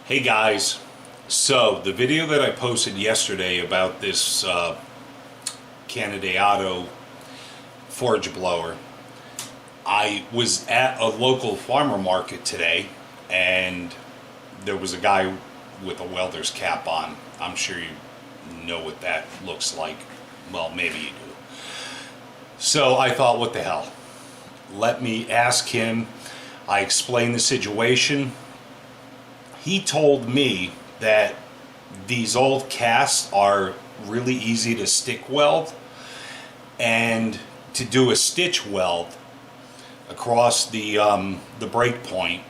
Hey guys, so the video that I posted yesterday about this Canadiato forage blower, I was at a local farmer market today and there was a guy with a welder's cap on. I'm sure you know what that looks like. Well, maybe you do. So I thought, what the hell? Let me ask him. I explained the situation. He told me that these old casts are really easy to stick weld, and to do a stitch weld across the break point.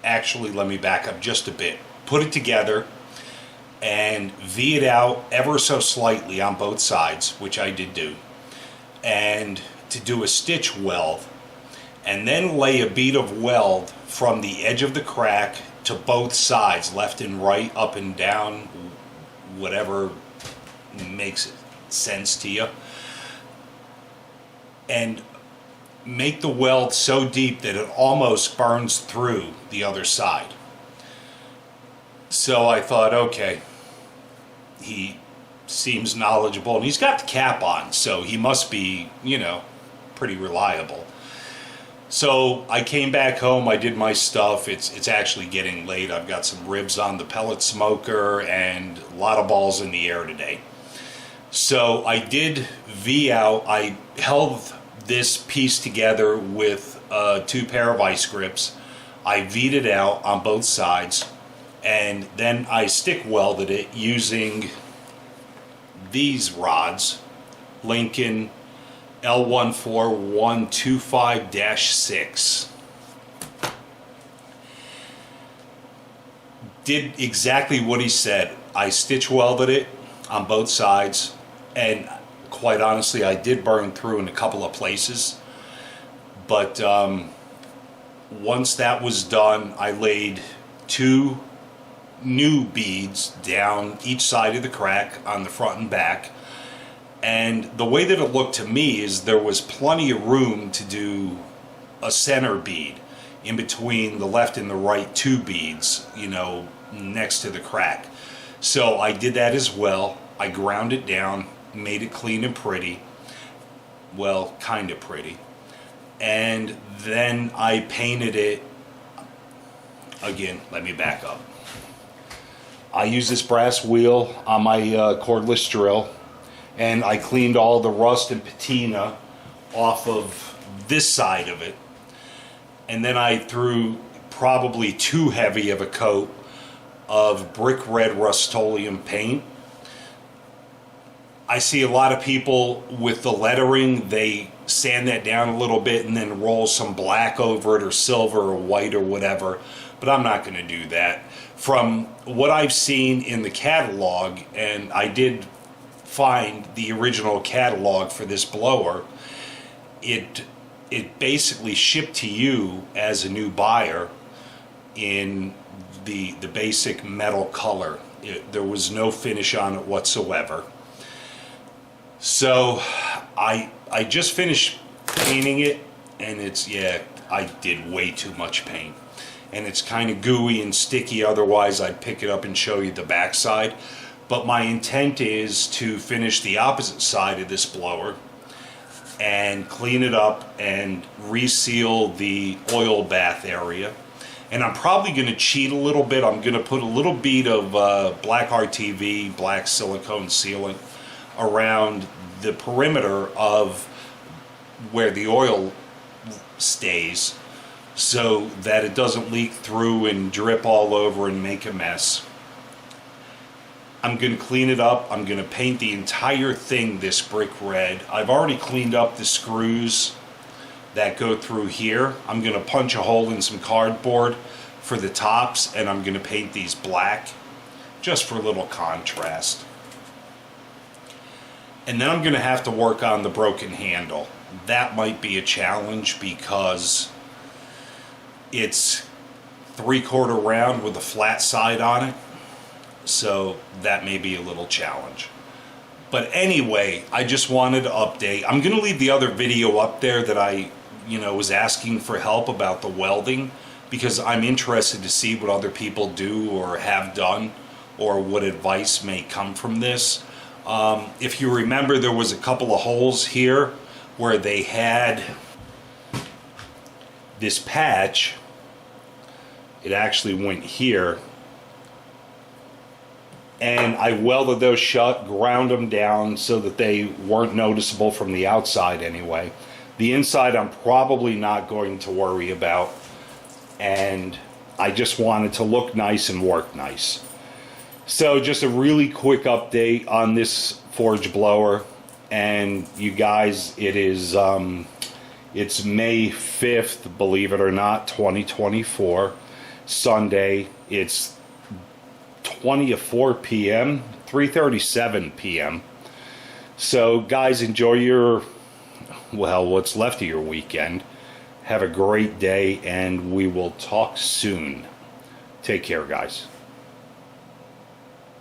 Actually, let me back up just a bit. Put it together and V it out ever so slightly on both sides, which I did do, and to do a stitch weld, and then lay a bead of weld from the edge of the crack to both sides, left and right, up and down, whatever makes sense to you, and make the weld so deep that it almost burns through the other side. So I thought, okay, he seems knowledgeable and he's got the cap on, so he must be, pretty reliable. So I came back home, I did my stuff. It's actually getting late. I've got some ribs on the pellet smoker and a lot of balls in the air today. So I did V out. I held this piece together with 2 pair of ice grips. I V'd it out on both sides, and then I stick welded it using these rods, Lincoln L14125-6. Did exactly what he said. I stitch welded it on both sides, and quite honestly I did burn through in a couple of places, but once that was done, I laid 2 new beads down each side of the crack on the front and back. And the way that it looked to me is there was plenty of room to do a center bead in between the left and the right 2 beads, next to the crack. So I did that as well. I ground it down, made it clean and pretty. Well, kind of pretty. And then I painted it. Again, let me back up. I use this brass wheel on my cordless drill, and I cleaned all the rust and patina off of this side of it, and then I threw probably too heavy of a coat of brick red Rust-Oleum paint. I see a lot of people with the lettering, they sand that down a little bit and then roll some black over it, or silver or white or whatever, but I'm not going to do that. From what I've seen in the catalog, and I did find the original catalog for this blower, it basically shipped to you as a new buyer in the basic metal color. There was no finish on it whatsoever. So I just finished painting it, and I did way too much paint, and it's kind of gooey and sticky. Otherwise I'd pick it up and show you the backside. But my intent is to finish the opposite side of this blower and clean it up and reseal the oil bath area. And I'm probably going to cheat a little bit. I'm going to put a little bead of black RTV, black silicone sealant, around the perimeter of where the oil stays, so that it doesn't leak through and drip all over and make a mess. I'm going to clean it up. I'm going to paint the entire thing this brick red. I've already cleaned up the screws that go through here. I'm going to punch a hole in some cardboard for the tops, and I'm going to paint these black just for a little contrast. And then I'm going to have to work on the broken handle. That might be a challenge because it's 3/4 round with a flat side on it. So that may be a little challenge. But anyway, I just wanted to update. I'm going to leave the other video up there that I was asking for help about the welding. because I'm interested to see what other people do or have done, or what advice may come from this. If you remember, there was a couple of holes here where they had this patch. It actually went here, and I welded those shut, ground them down so that they weren't noticeable from the outside anyway. The inside I'm probably not going to worry about, and I just want it to look nice and work nice. So just a really quick update on this forge blower, and you guys, it is it's May 5th, believe it or not, 2024, Sunday. It's 20:04 p.m., 3:37 p.m. So guys, enjoy your, well, what's left of your weekend. Have a great day, and we will talk soon. Take care, guys.